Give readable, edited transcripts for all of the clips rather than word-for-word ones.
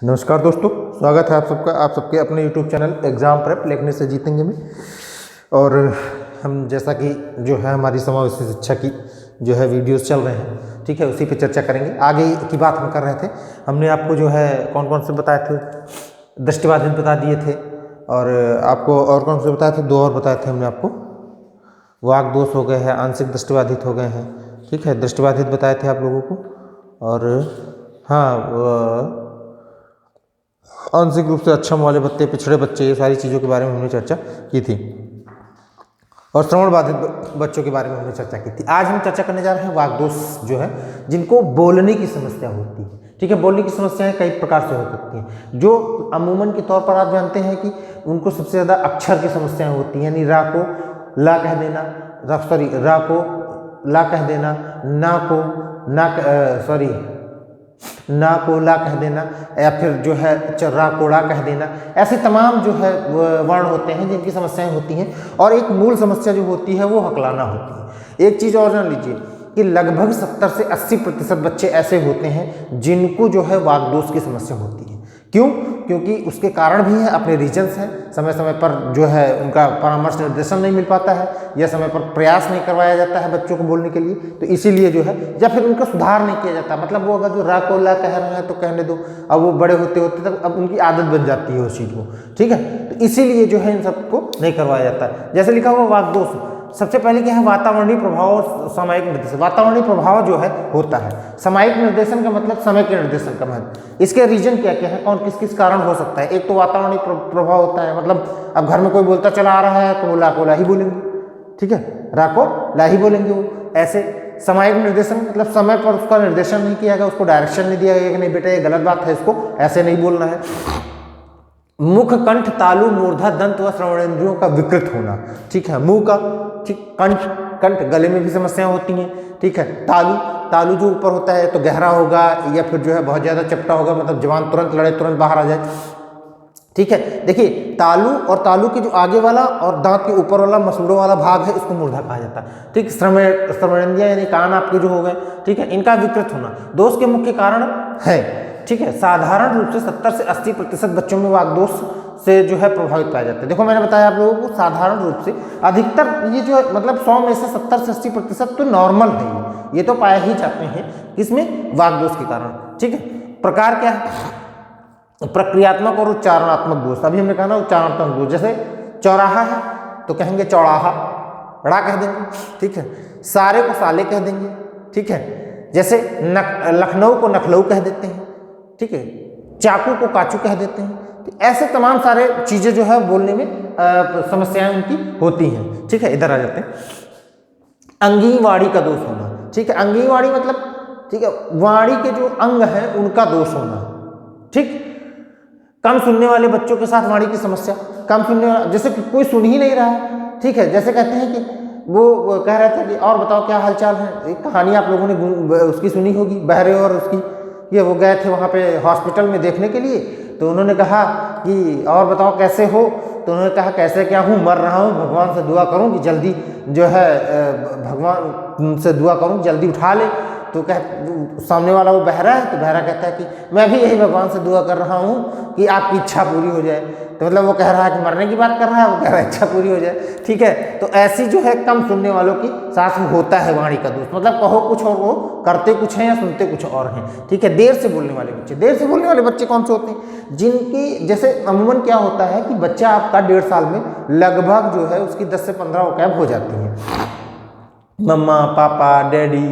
नमस्कार दोस्तों, स्वागत है आप सबके अपने YouTube चैनल एग्ज़ाम प्रेप लिखने से जीतेंगे में। और हम जैसा कि जो है हमारी समावेशी शिक्षा की जो है वीडियोस चल रहे हैं, ठीक है, उसी पे चर्चा करेंगे। आगे की बात हम कर रहे थे, हमने आपको जो है कौन कौन से बताए थे, दृष्टिबाधित बता दिए थे, और आपको और कौन से बताए थे, दो और बताए थे हमने आपको। वाक दोष हो गए हैं, आंशिक दृष्टिबाधित हो गए हैं, ठीक है, दृष्टिबाधित बताए थे आप लोगों को। और हाँ, आंशिक रूप से अक्षम वाले बच्चे, पिछड़े बच्चे, ये सारी चीज़ों के बारे में हमने चर्चा की थी। और श्रवण बाधित बच्चों के बारे में हमने चर्चा की थी। आज हम चर्चा करने जा रहे हैं वागदोष जो है, जिनको बोलने की समस्या होती है, ठीक है। बोलने की समस्याएं कई प्रकार से हो सकती हैं। जो अमूमन के तौर पर आप जानते हैं कि उनको सबसे ज़्यादा अक्षर की समस्याएं होती हैं, यानी रा को ला कह देना, रा को ला कह देना, ना को ना को ला कह देना, या फिर जो है रा को ड़ा कह देना। ऐसे तमाम जो है वर्ण होते हैं जिनकी समस्याएं होती हैं। और एक मूल समस्या जो होती है वो हकलाना होती है। एक चीज़ और जान लीजिए कि लगभग 70 से 80% बच्चे ऐसे होते हैं जिनको जो है वागदोष की समस्या होती है। क्यों? क्योंकि उसके कारण भी है, अपने रीजन्स हैं। समय समय पर जो है उनका परामर्श निर्देशन नहीं मिल पाता है, या समय पर प्रयास नहीं करवाया जाता है बच्चों को बोलने के लिए, तो इसीलिए जो है, या फिर उनका सुधार नहीं किया जाता। मतलब वो अगर जो रा को ला कह रहे हैं तो कहने दो, अब वो बड़े होते होते तक अब उनकी आदत बन जाती है उस चीज़ को, ठीक है। तो इसीलिए जो है इन सबको नहीं करवाया जाता है। जैसे लिखा हुआ वागदोष, सबसे पहले क्या है, वातावरणीय प्रभाव और सामयिक निर्देशन। वातावरणीय प्रभाव जो है होता है, सामयिक निर्देशन का मतलब समय के निर्देशन का महत्व। इसके रीजन क्या क्या है, कौन किस किस कारण हो सकता है। एक तो वातावरणीय प्रभाव होता है, मतलब अब घर में कोई बोलता चला आ रहा है तो वो ला को ला ही बोलेंगे, ठीक है, रा को ला ही बोलेंगे वो। ऐसे सामयिक निर्देशन मतलब समय पर उसका निर्देशन नहीं किया गया, उसको डायरेक्शन नहीं दिया गया कि नहीं बेटा ये गलत बात है, इसको ऐसे नहीं बोलना है। मुख, कंठ, तालु, मूर्धा, दंत व श्रवणेंद्रियों का विकृत होना, ठीक है। मुंह का, ठीक, कंठ गले में भी समस्याएं होती हैं, ठीक है। तालु जो ऊपर होता है तो गहरा होगा, या फिर जो है बहुत ज़्यादा चपटा होगा, मतलब जवान तुरंत लड़े तुरंत बाहर आ जाए, ठीक है। देखिए तालु के जो आगे वाला और दांत के ऊपर वाला मसूड़ों वाला भाग है, इसको मूर्धा कहा जाता है, ठीक। श्रवणेंद्रियां यानी कान आपके जो हो गए, ठीक है, इनका विकृत होना दोष के मुख्य कारण है, ठीक है। साधारण रूप से 70 से 80% बच्चों में वागदोष से जो है प्रभावित पाया जाता है। देखो मैंने बताया आप लोगों को, साधारण रूप से अधिकतर ये जो है, मतलब 100 में से 70 से 80% तो नॉर्मल है, ये तो पाए ही जाते हैं किसमें, वागदोष के कारण, ठीक है। प्रकार क्या है, प्रक्रियात्मक और उच्चारणात्मक दोष। अभी हमने कहा ना उच्चारणात्मक दोष, जैसे चौराहा है तो कहेंगे चौड़ाहा, ड़ा कह देंगे, ठीक है। सारे को साले कह देंगे, ठीक है। जैसे लखनऊ को नखलऊ कह देते हैं, ठीक है। चाकू को काचू कह देते हैं। तो ऐसे तमाम सारे चीजें जो है बोलने में समस्याएं उनकी होती हैं, ठीक है। इधर आ जाते हैं, अंगी वाणी का दोष होना, ठीक है। अंगी वाणी मतलब, ठीक है, वाणी के जो अंग हैं उनका दोष होना, ठीक। कम सुनने वाले बच्चों के साथ वाणी की समस्या, कम सुनने वाला, जैसे कि कोई सुन ही नहीं रहा है, ठीक है। जैसे कहते हैं कि वो कह रहा था कि और बताओ क्या हालचाल है। एक कहानी आप लोगों ने उसकी सुनी होगी, बहरे और उसकी, ये वो गए थे वहाँ पे हॉस्पिटल में देखने के लिए, तो उन्होंने कहा कि और बताओ कैसे हो, तो उन्होंने कहा कैसे क्या हूँ, मर रहा हूँ, भगवान से दुआ करूँ कि जल्दी जो है, भगवान से दुआ करूँ जल्दी उठा ले। तो सामने वाला वो बहरा है, तो बहरा कहता है कि मैं भी यही भगवान से दुआ कर रहा हूँ कि आपकी इच्छा पूरी हो जाए। तो मतलब वो कह रहा है कि मरने की बात कर रहा है, वो कह रहा है इच्छा पूरी हो जाए, ठीक है। तो ऐसी जो है कम सुनने वालों की साथ में होता है वाणी का दोष, मतलब कहो कुछ और वो करते कुछ हैं या सुनते कुछ और हैं, ठीक है। देर से बोलने वाले बच्चे, देर से बोलने वाले बच्चे कौन से होते हैं, जिनकी जैसे अमूमन क्या होता है कि बच्चा आपका 1.5 साल में लगभग जो है उसकी 10 से 15 वोकैब हो जाती है, मम्मा, पापा, डैडी,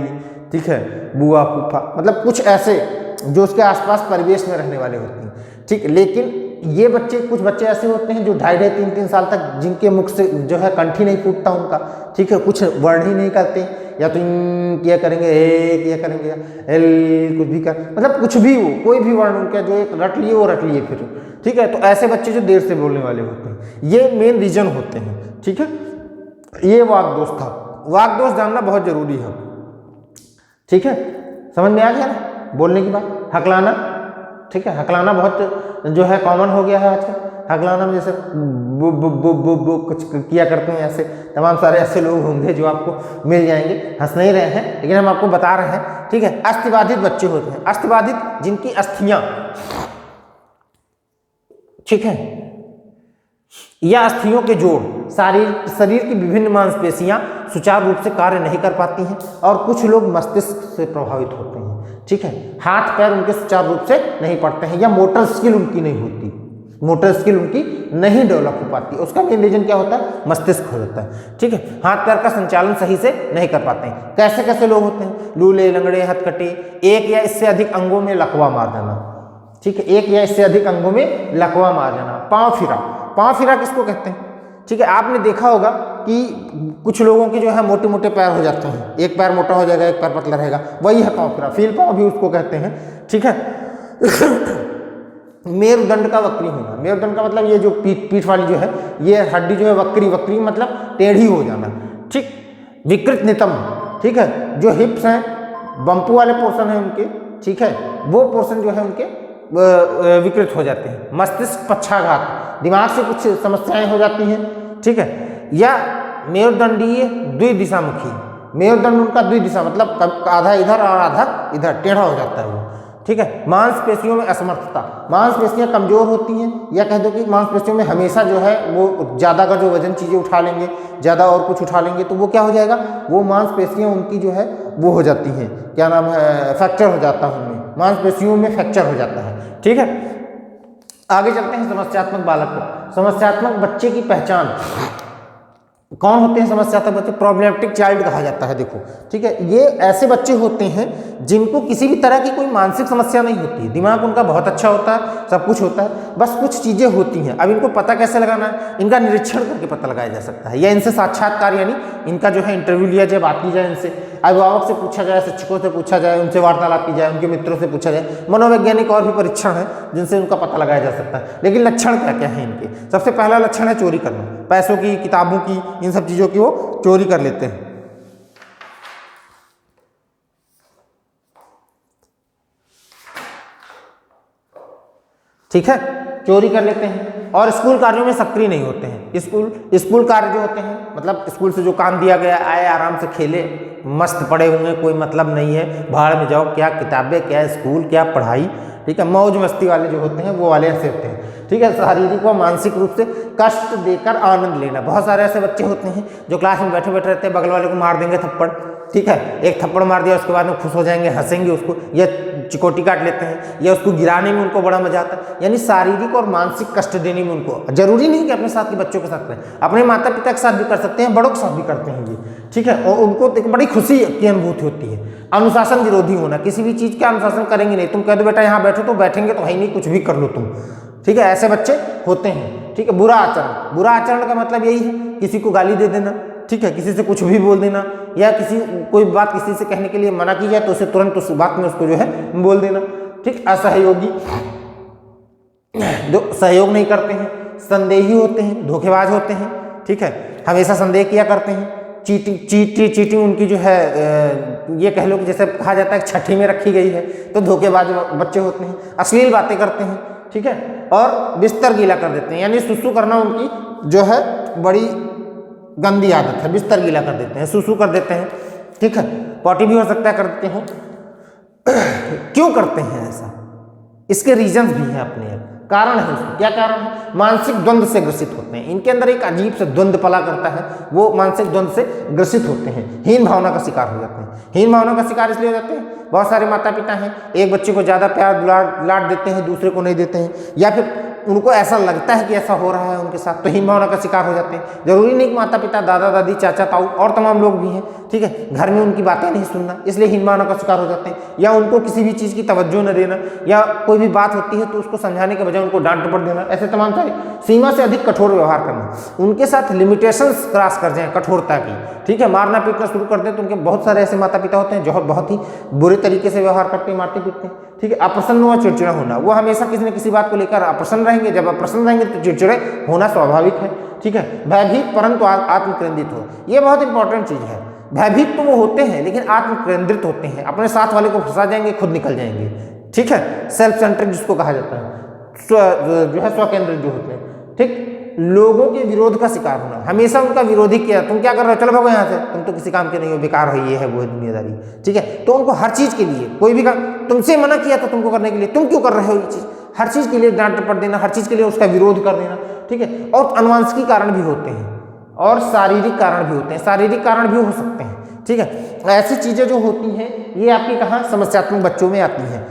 ठीक है, बुआ, फूफा, मतलब कुछ ऐसे जो उसके आसपास परिवेश में रहने वाले होते हैं, ठीक। लेकिन ये बच्चे, कुछ बच्चे ऐसे होते हैं जो 2.5 3 साल तक जिनके मुख से जो है कंठ ही नहीं फूटता उनका, ठीक है, कुछ वर्ण ही नहीं करते, या तो किया करेंगे, ए किया करेंगे, एल कुछ भी कर, मतलब कुछ भी वो कोई भी वर्ण उनका जो एक रट लिए वो रट लिए फिर, ठीक है। तो ऐसे बच्चे जो देर से बोलने वाले होते हैं, ये मेन रीजन होते हैं, ठीक है। ये वागदोष था। वागदोष जानना बहुत जरूरी है, ठीक है। समझ में आ गया ना बोलने की बात। हकलाना, ठीक है, हकलाना बहुत जो है कॉमन हो गया है आजकल। हकलाना में जैसे बु कुछ किया करते हैं, ऐसे तमाम सारे ऐसे लोग होंगे जो आपको मिल जाएंगे, हंस नहीं रहे हैं लेकिन हम आपको बता रहे हैं, ठीक है। अस्थिबाधित बच्चे होते हैं, अस्थिबाधित जिनकी अस्थियां ठीक है, या अस्थियों के जोड़, शरीर की विभिन्न मांसपेशियां सुचारू रूप से कार्य नहीं कर पाती हैं, और कुछ लोग मस्तिष्क से प्रभावित होते हैं। ठीक है, हाथ पैर उनके सुचारू रूप से नहीं पड़ते हैं, या मोटर स्किल उनकी नहीं होती, मोटर स्किल उनकी नहीं डेवलप हो पाती। उसका मेन रीजन क्या होता है? मस्तिष्क हो जाता है। ठीक है, हाथ पैर का संचालन सही से नहीं कर पाते हैं। कैसे कैसे लोग होते हैं? लूले, लंगड़े, हथकटे, एक या इससे अधिक अंगों में लकवा मार जाना। ठीक है, एक या इससे अधिक अंगों में लकवा मार जाना। पांव फिरा, पांव फिरा किसको कहते हैं? ठीक है, आपने देखा होगा कि कुछ लोगों के जो है मोटे मोटे पैर हो जाते हैं, एक पैर मोटा हो जाएगा, एक पैर पतला रहेगा, वही है पांव फिरा। फील पांव भी उसको कहते हैं। ठीक है मेरुदंड का वक्री होना, मेरुदंड का मतलब ये जो पीठ वाली जो है ये हड्डी जो है वक्री, वक्री मतलब टेढ़ी हो जाना। ठीक, विकृत नितंब, ठीक है, जो हिप्स हैं, बम्पू वाले पोर्शन है उनके, ठीक है, वो पोर्शन जो है उनके विकृत हो जाते हैं। मस्तिष्क पक्षाघात, दिमाग से कुछ समस्याएं हो जाती हैं। ठीक है, या मेरुदंडीय द्विदिशामुखी, मेरुदंड उनका द्विदिशा मतलब आधा इधर और आधा इधर, टेढ़ा हो जाता है वो। ठीक है, मांसपेशियों में असमर्थता, मांसपेशियां कमजोर होती हैं, या कह दो कि मांसपेशियों में हमेशा जो है वो ज़्यादा का जो वजन चीज़ें उठा लेंगे, ज़्यादा और कुछ उठा लेंगे, तो वो क्या हो जाएगा? वो मांसपेशियां उनकी जो है वो हो जाती हैं, क्या नाम है, फ्रैक्चर हो जाता है उनमें, मांसपेशियों में फ्रैक्चर हो जाता है। ठीक है, आगे चलते हैं समस्यात्मक बालक को। समस्यात्मक बच्चे की पहचान, कौन होते हैं समस्यात्मक बच्चे? प्रॉब्लमेटिक चाइल्ड कहा जाता है। देखो, ठीक है, ये ऐसे बच्चे होते हैं जिनको किसी भी तरह की कोई मानसिक समस्या नहीं होती है, दिमाग उनका बहुत अच्छा होता है, सब कुछ होता है, बस कुछ चीज़ें होती हैं। अब इनको पता कैसे लगाना है? इनका निरीक्षण करके पता लगाया जा सकता है, या इनसे साक्षात्कार यानी इनका जो है इंटरव्यू लिया जाए, बात की जाए इनसे, अभिभावक से पूछा जाए, शिक्षकों से पूछा जाए, उनसे वार्तालाप की जाए, उनके मित्रों से पूछा जाए। मनोवैज्ञानिक और भी परीक्षण है जिनसे उनका पता लगाया जा सकता है। लेकिन लक्षण क्या क्या है इनके? सबसे पहला लक्षण है चोरी करना, पैसों की, किताबों की, इन सब चीज़ों की वो चोरी कर लेते हैं। ठीक है, चोरी कर लेते हैं, और स्कूल कार्यों में सक्रिय नहीं होते हैं। स्कूल कार्य जो होते हैं मतलब स्कूल से जो काम दिया गया, आए आराम से खेले, मस्त पड़े हुए, कोई मतलब नहीं है, भाड़ में जाओ, क्या किताबें, क्या स्कूल, क्या पढ़ाई। ठीक है, मौज मस्ती वाले जो होते हैं वो वाले ऐसे होते हैं। ठीक है, शारीरिक व मानसिक रूप से कष्ट देकर आनंद लेना, बहुत सारे ऐसे बच्चे होते हैं जो क्लास में बैठे बैठे रहते हैं, बगल वाले को मार देंगे थप्पड़। ठीक है, एक थप्पड़ मार दिया, उसके बाद में खुश हो जाएंगे, हंसेंगे उसको, या चिकोटी काट लेते हैं, या उसको गिराने में उनको बड़ा मजा आता है। यानी शारीरिक और मानसिक कष्ट देने में उनको, जरूरी नहीं कि अपने साथ के बच्चों के साथ करें, अपने माता पिता के साथ भी कर सकते हैं, बड़ों के साथ भी करते हैं ये। ठीक है, और उनको एक बड़ी खुशी की अनुभूति होती है। अनुशासन विरोधी होना, किसी भी चीज़ का अनुशासन करेंगे नहीं, तुम कह दो बेटा यहाँ बैठो तो बैठेंगे तो है नहीं, कुछ भी कर लो तुम। ठीक है, ऐसे बच्चे होते हैं। ठीक है, बुरा आचरण, बुरा आचरण का मतलब यही है किसी को गाली दे देना, ठीक है, किसी से कुछ भी बोल देना, या कोई बात किसी से कहने के लिए मना की जाए तो उसे तुरंत उस बात में उसको जो है बोल देना। ठीक, असहयोगी, जो सहयोग नहीं करते हैं, संदेही होते हैं, धोखेबाज होते हैं। ठीक है, हमेशा संदेह किया करते हैं, चीटिंग उनकी जो है ये कह लो कि जैसे कहा जाता है छठी में रखी गई है, तो धोखेबाज बच्चे होते हैं, अश्लील बातें करते हैं। ठीक है, और बिस्तर गीला कर देते हैं, यानी सुसु करना उनकी जो है बड़ी गंदी आदत है, बिस्तर गीला कर देते हैं, सुसु कर देते हैं। ठीक है, पॉटी भी हो सकता है कर देते हैं। क्यों करते हैं ऐसा? इसके रीजंस भी हैं अपने, कारण है इसमें। क्या कारण है? मानसिक द्वंद्व से ग्रसित होते हैं, इनके अंदर एक अजीब से द्वंद्व पला करता है, वो मानसिक द्वंद्व से ग्रसित होते हैं, हीन भावना का शिकार हो जाते हैं। हीन भावना का शिकार इसलिए हो जाते हैं, बहुत सारे माता पिता हैं, एक बच्चे को ज़्यादा प्यार लाड देते हैं, दूसरे को नहीं देते हैं, या फिर उनको ऐसा लगता है कि ऐसा हो रहा है उनके साथ, तो हीन भावना का शिकार हो जाते हैं। जरूरी नहीं कि माता पिता, दादा दादी, चाचा ताऊ और तमाम लोग भी हैं। ठीक है, घर में उनकी बातें नहीं सुनना, इसलिए हीन भावना का शिकार हो जाते हैं, या उनको किसी भी चीज़ की तवज्जो न देना, या कोई भी बात होती है तो उसको समझाने के बजाय उनको डांट डपट देना, ऐसे तमाम सारे, सीमा से अधिक कठोर व्यवहार करना, उनके साथ लिमिटेशंस क्रॉस कर जाएं कठोरता की। ठीक है, मारना पीटना शुरू कर दें, तो उनके बहुत सारे ऐसे माता पिता होते हैं जो बहुत ही बुरे तरीके से व्यवहार करते हैं, मारते पीटते हैं। ठीक है, अप्रसन्न व चिड़चिड़ा होना, वो हमेशा किसी न किसी बात को लेकर अप्रसन्न रहेंगे, जब अप्रसन्न रहेंगे तो चिड़चिड़े होना स्वाभाविक है। ठीक है, भयभीत परंतु आत्मकेंद्रित हो, ये बहुत इंपॉर्टेंट चीज़ है। भयभीत तो वो होते हैं लेकिन आत्मकेंद्रित होते हैं, अपने साथ वाले को फंसा जाएंगे, खुद निकल जाएंगे। ठीक है, सेल्फ सेंट्रिक जिसको कहा जाता है, जो है स्वकेंद्रित जो होते हैं। ठीक, लोगों के विरोध का शिकार होना, हमेशा उनका विरोधी किया, तुम क्या कर रहे हो, चलो भागो यहाँ से, तुम तो किसी काम के नहीं हो, बेकार हो, ये है वो है दुनियादारी। ठीक है, तो उनको हर चीज़ के लिए, कोई भी काम तुमसे मना किया था तुमको करने के लिए, तुम क्यों कर रहे हो ये चीज़, हर चीज़ के लिए डांट डपट देना, हर चीज़ के लिए उसका विरोध कर देना, ठीक है। और अनुवांशिकी कारण भी होते हैं और शारीरिक कारण भी होते हैं, शारीरिक कारण भी हो सकते हैं, ठीक है। ऐसी चीज़ें जो होती हैं ये आपकी कहाँ समस्यात्मक बच्चों में आती हैं।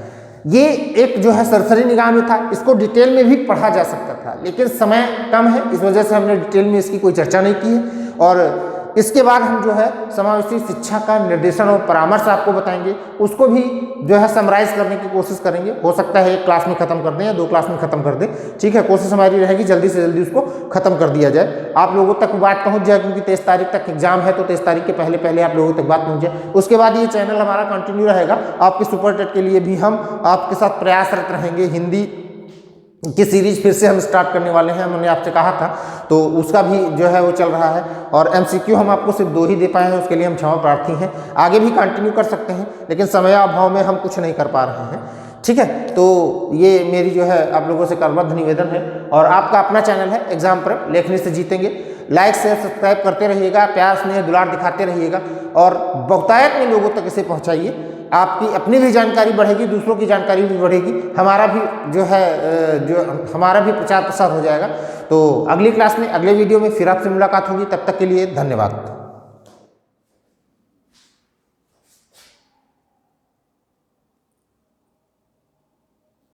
ये एक जो है सरसरी निगाह में था, इसको डिटेल में भी पढ़ा जा सकता था, लेकिन समय कम है, इस वजह से हमने डिटेल में इसकी कोई चर्चा नहीं की है। और इसके बाद हम जो है समावेशी शिक्षा का निर्देशन और परामर्श आपको बताएंगे, उसको भी जो है समराइज करने की कोशिश करेंगे। हो सकता है 1 क्लास में खत्म कर दें या 2 क्लास में खत्म कर दें, ठीक है। कोशिश हमारी रहेगी जल्दी से जल्दी उसको खत्म कर दिया जाए, आप लोगों तक बात पहुंच जाए, क्योंकि 23 तारीख तक एग्जाम है, तो 23 तारीख के पहले पहले आप लोगों तक बात पहुंच जाए। उसके बाद ये चैनल हमारा कंटिन्यू रहेगा, आपके सुपर टेट के लिए भी हम आपके साथ प्रयासरत रहेंगे। हिंदी की सीरीज फिर से हम स्टार्ट करने वाले हैं, हमने आपसे कहा था, तो उसका भी जो है वो चल रहा है। और MCQ हम आपको सिर्फ 2 ही दे पाए हैं, उसके लिए हम क्षमा प्रार्थी हैं। आगे भी कंटिन्यू कर सकते हैं, लेकिन समय अभाव में हम कुछ नहीं कर पा रहे हैं, ठीक है। तो ये मेरी जो है आप लोगों से करबद्ध निवेदन है। और आपका अपना चैनल है एग्जाम प्रेप, लेखनी से जीतेंगे। लाइक शेयर सब्सक्राइब करते रहिएगा, प्यार स्नेह दुलार दिखाते रहिएगा और बहुतायत में लोगों तक इसे पहुंचाइए। आपकी अपनी भी जानकारी बढ़ेगी, दूसरों की जानकारी भी बढ़ेगी, हमारा भी जो है हमारा भी प्रचार प्रसार हो जाएगा। तो अगली क्लास में, अगले वीडियो में फिर आपसे मुलाकात होगी, तब तक के लिए धन्यवाद।